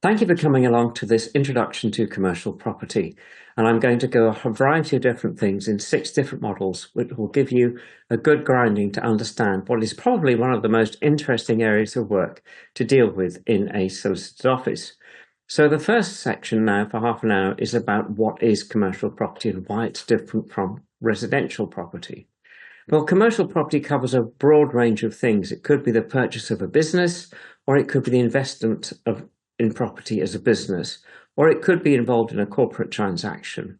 Thank you for coming along to this introduction to commercial property. And I'm going to go a variety of different things in 6 different models, which will give you a good grounding to understand what is probably one of the most interesting areas of work to deal with in a solicitor's office. So the first section now for half an hour is about what is commercial property and why it's different from residential property. Well, commercial property covers a broad range of things. It could be the purchase of a business, or it could be the investment in property as a business, or it could be involved in a corporate transaction.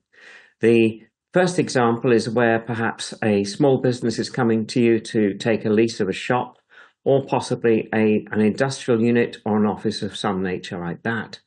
The first example is where perhaps a small business is coming to you to take a lease of a shop, or possibly an industrial unit or an office of some nature like that.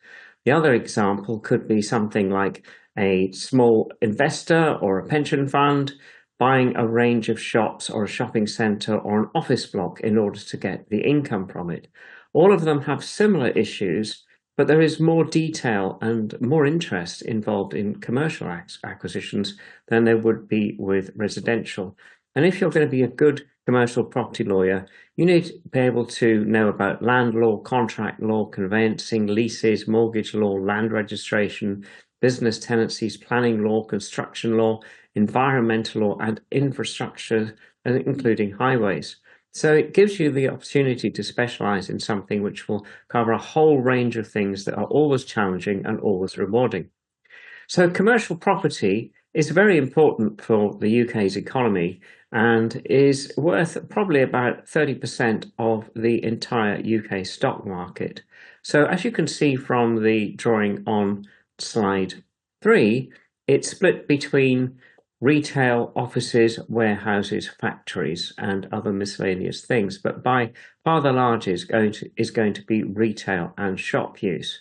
The other example could be something like a small investor or a pension fund buying a range of shops or a shopping centre or an office block in order to get the income from it. All of them have similar issues, but there is more detail and more interest involved in commercial acquisitions than there would be with residential. And if you're going to be a good commercial property lawyer, you need to be able to know about land law, contract law, conveyancing, leases, mortgage law, land registration, business tenancies, planning law, construction law, environmental law, and infrastructure, including highways. So it gives you the opportunity to specialize in something which will cover a whole range of things that are always challenging and always rewarding. So commercial property is very important for the UK's economy and is worth probably about 30% of the entire UK stock market. So as you can see from the drawing on slide 3, it's split between retail, offices, warehouses, factories, and other miscellaneous things. But by far the largest is going to be retail and shop use.